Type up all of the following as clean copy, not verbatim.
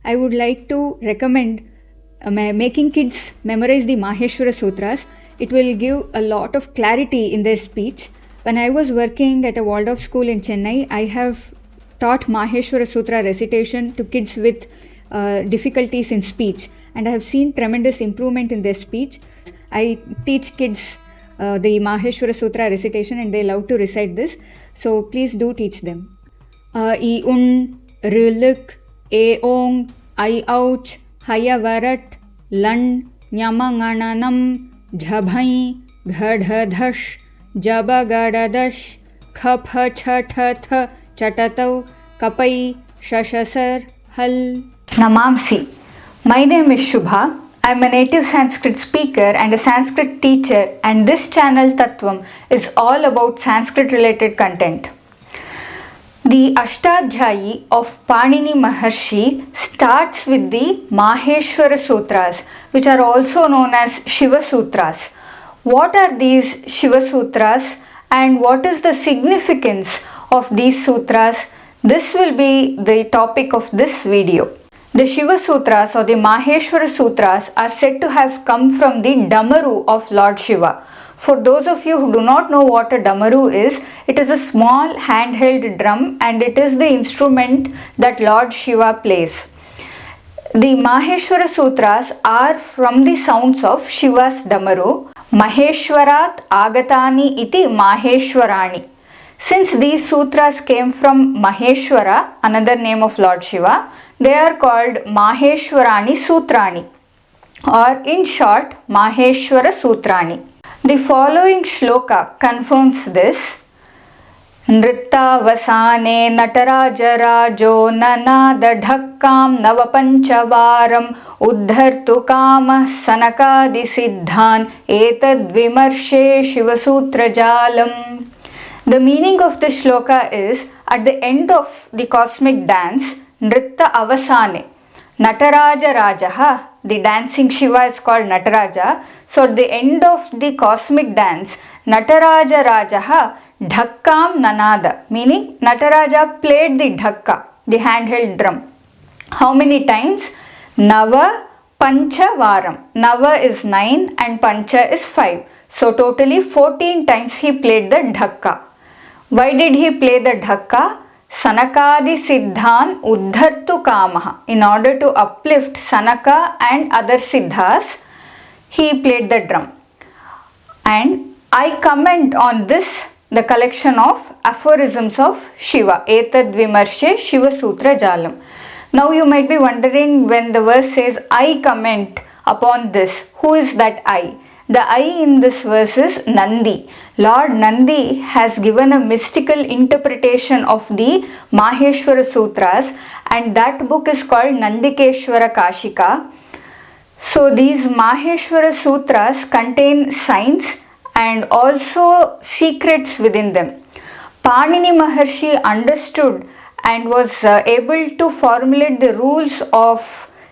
I would like to recommend making kids memorize the Maheshwara Sutras. It will give a lot of clarity in their speech. When I was working at a Waldorf school in Chennai, I have taught Maheshwara Sutra recitation to kids with difficulties in speech, and I have seen tremendous improvement in their speech. I teach kids the Maheshwara Sutra recitation and they love to recite this, so please do teach them. I un, riluk, e ong, I ouch, hayavarat, lan, nyamangananam, jhabhai, ghadhadash, jabagadadash, khapha chathatha, chatatau, kapai, shashasar, hal. Namamsi. My name is Shubha. I am a native Sanskrit speaker and a Sanskrit teacher, and this channel Tattvam is all about Sanskrit related content. The Ashtadhyayi of Panini Maharshi starts with the Maheshwara Sutras, which are also known as Shiva Sutras. What are these Shiva Sutras and what is the significance of these sutras? This will be the topic of this video. The Shiva Sutras or the Maheshwara Sutras are said to have come from the Damaru of Lord Shiva. For those of you who do not know what a Damaru is, it is a small handheld drum and it is the instrument that Lord Shiva plays. The Maheshwara Sutras are from the sounds of Shiva's Damaru. Maheshwarat agatani iti Maheshwarani. Since these sutras came from Maheshwara, another name of Lord Shiva, they are called Maheshwarani Sutrani, or in short Maheshwara Sutrani. The following shloka confirms this. Nrittavasane natarajarajo nanada dhakkam navapanchavaram uddhartu kama sanakadi siddhan etad vimarshe Shivasutra jalam. The meaning of this shloka is, at the end of the cosmic dance, Nritta Avasane, Nataraja Rajaha, the dancing Shiva is called Nataraja. So at the end of the cosmic dance, Nataraja Rajaha Dhakkam Nanada, meaning Nataraja played the dhakka, the handheld drum. How many times? Nava Pancha Varam. Nava is 9 and Pancha is 5. So totally 14 times he played the dhakka. Why did he play the dhakka? Sanakadi Siddhan Uddhartu Kamaha. In order to uplift Sanaka and other Siddhas, he played the drum. And I comment on this, the collection of aphorisms of Shiva. Etad Vimarshe Shiva Sutra Jalam. Now you might be wondering, when the verse says, I comment upon this, who is that I? The I in this verse is Nandi. Lord Nandi has given a mystical interpretation of the Maheshwara Sutras, and that book is called Nandikeshwara Kashika. So these Maheshwara Sutras contain science and also secrets within them. Panini Maharshi understood and was able to formulate the rules of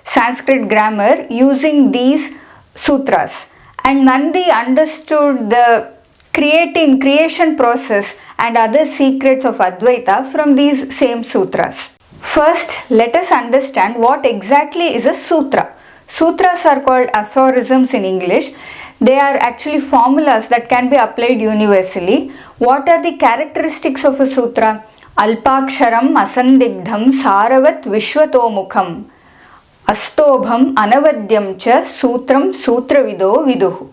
Sanskrit grammar using these sutras. And Nandi understood the creation process and other secrets of Advaita from these same sutras. First, let us understand what exactly is a sutra. Sutras are called aphorisms in English. They are actually formulas that can be applied universally. What are the characteristics of a sutra? Alpaksharam asandigdham saravat vishwatomukham. Astobham anavadyam cha sutram sutravido viduhu.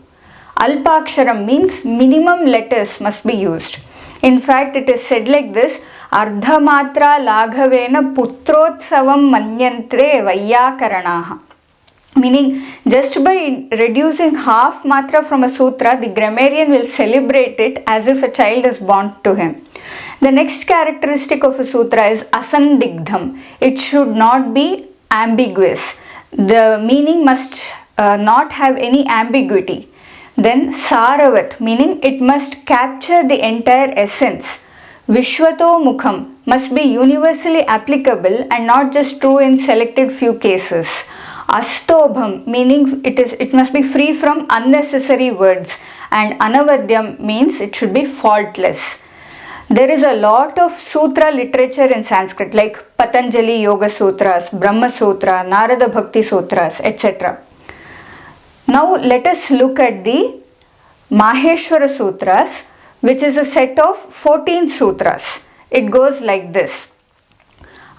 Alpaksharam means minimum letters must be used. In fact, it is said like this: Ardhamatra laghavena putrotsavam manyantre vayyakaranaha. Meaning, just by reducing half matra from a sutra, the grammarian will celebrate it as if a child is born to him. The next characteristic of a sutra is asandigdham. It should not be ambiguous. The meaning must not have any ambiguity. Then saravat, meaning it must capture the entire essence. Vishwato mukham must be universally applicable and not just true in selected few cases. Astobham, meaning it must be free from unnecessary words, and anavadyam means it should be faultless. There is a lot of sutra literature in Sanskrit like Patanjali Yoga Sutras, Brahma Sutra, Narada Bhakti Sutras, etc. Now let us look at the Maheshwara Sutras, which is a set of 14 sutras. It goes like this.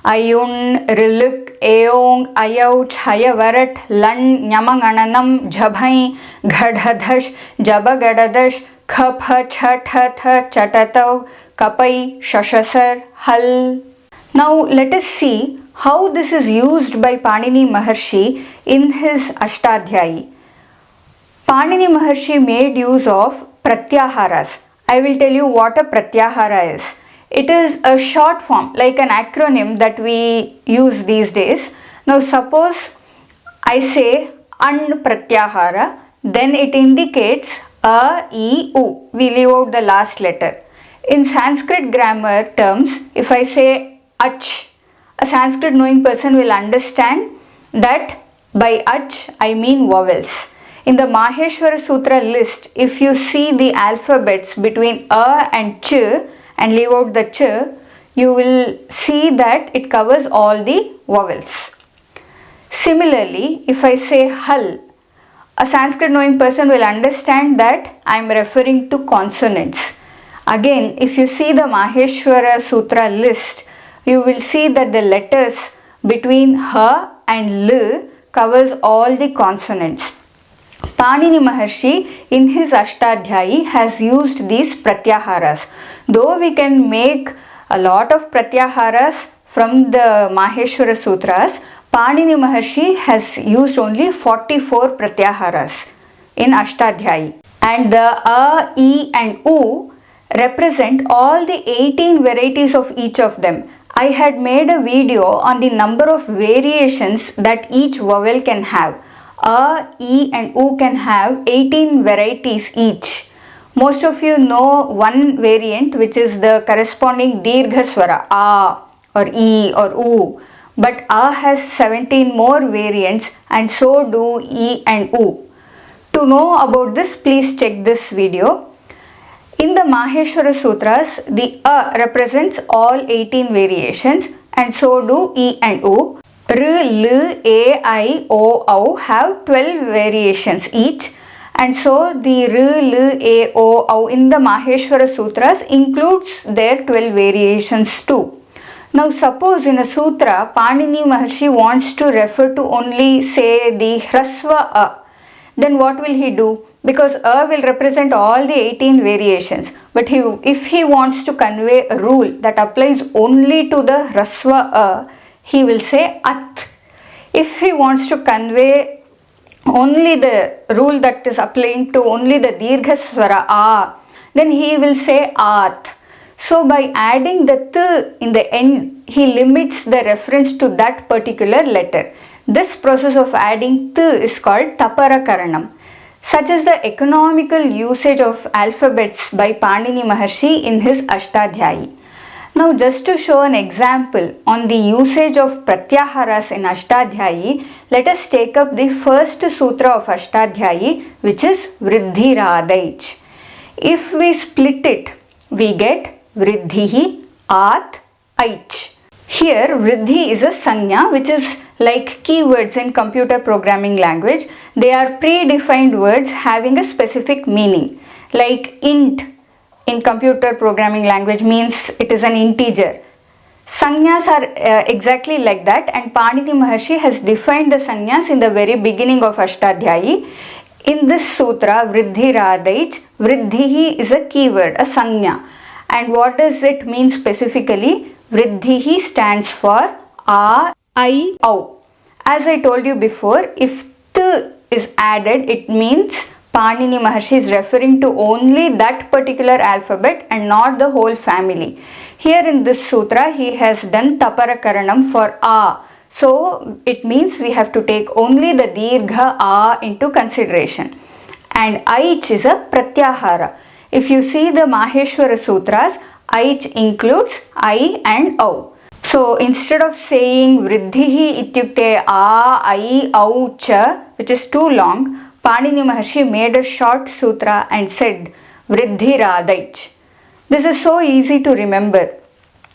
Ayun, Riluk, Eong, Ayauch, Hayavarat, Lan, Nyamangananam, Jabhai, Gadhadash, Jabagadadash, Khapha, Chathatha, Chatatav, Kapai, Shashasar, Hal. Now let us see how this is used by Panini Maharshi in his Ashtadhyayi. Panini Maharshi made use of Pratyaharas. I will tell you what a Pratyahara is. It is a short form, like an acronym that we use these days. Now suppose I say An Pratyahara, then it indicates A, E, U. We leave out the last letter. In Sanskrit grammar terms, if I say Ach, a Sanskrit knowing person will understand that by Ach I mean vowels. In the Maheshwara Sutra list, if you see the alphabets between A and Ch and leave out the Ch, you will see that it covers all the vowels. Similarly, if I say Hal, a Sanskrit knowing person will understand that I am referring to consonants. Again, if you see the Maheshwara Sutra list, you will see that the letters between Ha and L covers all the consonants. Panini Maharshi in his Ashtadhyayi has used these Pratyaharas. Though we can make a lot of Pratyaharas from the Maheshwara Sutras, Panini Maharshi has used only 44 Pratyaharas in Ashtadhyayi. And the A, E and U represent all the 18 varieties of each of them. I had made a video on the number of variations that each vowel can have. A, E and U can have 18 varieties each. Most of you know one variant, which is the corresponding Dirgha Swara, A or E or U. But A has 17 more variants and so do E and U. To know about this, please check this video. In the Maheshwara Sutras, the A represents all 18 variations and so do E and U. R, L, A, I, O, Au have 12 variations each, and so the R, L, A, O, Au in the Maheshwara Sutras includes their 12 variations too. Now suppose in a sutra, Panini Maharshi wants to refer to only say the Hrasva A, then what will he do? Because A will represent all the 18 variations, but if he wants to convey a rule that applies only to the Hrasva A, he will say At. If he wants to convey only the rule that is applying to only the Dirgha Swara A, then he will say At. So by adding the T in the end, he limits the reference to that particular letter. This process of adding T is called Taparakaranam. Such is the economical usage of alphabets by Panini Maharshi in his Ashtadhyayi. Now just to show an example on the usage of Pratyaharas in Ashtadhyayi, let us take up the first sutra of Ashtadhyayi, which is Vriddhiradaich. If we split it, we get Vriddhihi, At, Aich. Here Vriddhi is a sanya, which is like keywords in computer programming language. They are predefined words having a specific meaning. Like int in computer programming language means it is an integer. Sanyas are exactly like that, and Panini Maharshi has defined the sanyas in the very beginning of Ashtadhyayi. In this sutra, Vriddhiradaich, Vriddhihi is a keyword, a sanya. And what does it mean specifically? Vriddhihi stands for A, I, Au. As I told you before, if T is added, it means Panini Maharshi is referring to only that particular alphabet and not the whole family. Here in this sutra, he has done Taparakaranam for A. So it means we have to take only the Dirgha A into consideration. And Aich is a Pratyahara. If you see the Maheshwara Sutras, Aich includes I and Au. So instead of saying Vriddhihi ityukte A, I, Au, Cha, which is too long, Panini Maharshi made a short sutra and said Vriddhiradaich. This is so easy to remember.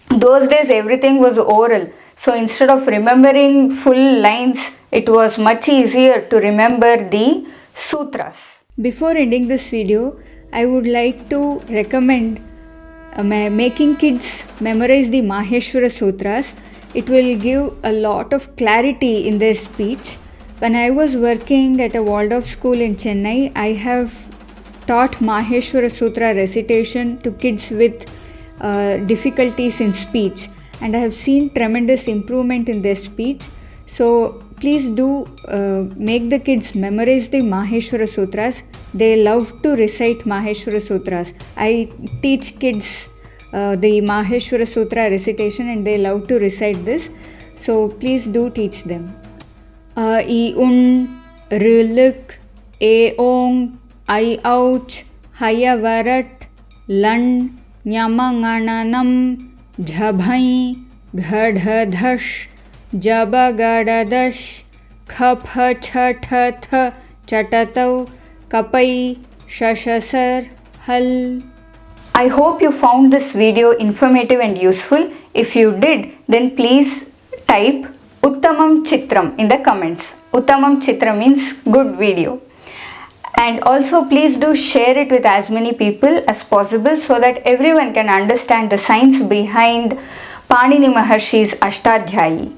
Those days everything was oral, so instead of remembering full lines, it was much easier to remember the sutras. Before ending this video, I would like to recommend making kids memorize the Maheshwara Sutras. It will give a lot of clarity in their speech. When I was working at a Waldorf school in Chennai, I have taught Maheshwara Sutra recitation to kids with difficulties in speech, and I have seen tremendous improvement in their speech. So please do make the kids memorize the Maheshwara Sutras. They love to recite Maheshwara Sutras. I teach kids the Maheshwara Sutra recitation and they love to recite this. So please do teach them. I un riluk e ong I ouch hayavarat lan nyamangananam jhabhai ghadhadash jabagadadash khaphachatatha chatatau kapai shashasar hal. I hope you found this video informative and useful. If you did, then please type Uttamam Chitram in the comments. Uttamam Chitram means good video. And also please do share it with as many people as possible so that everyone can understand the science behind Panini Maharshi's Ashtadhyayi.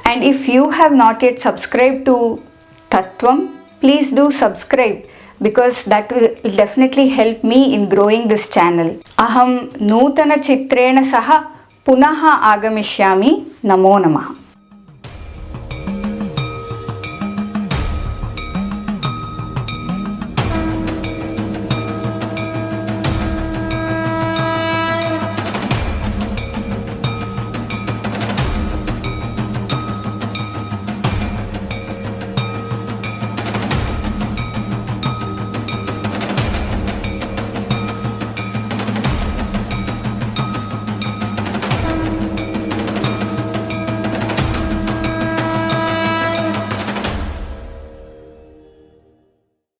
And if you have not yet subscribed to Tattvam, please do subscribe, because that will definitely help me in growing this channel. Aham Nutana Chitrena Saha Punaha Agamishyami. Namo Namaha.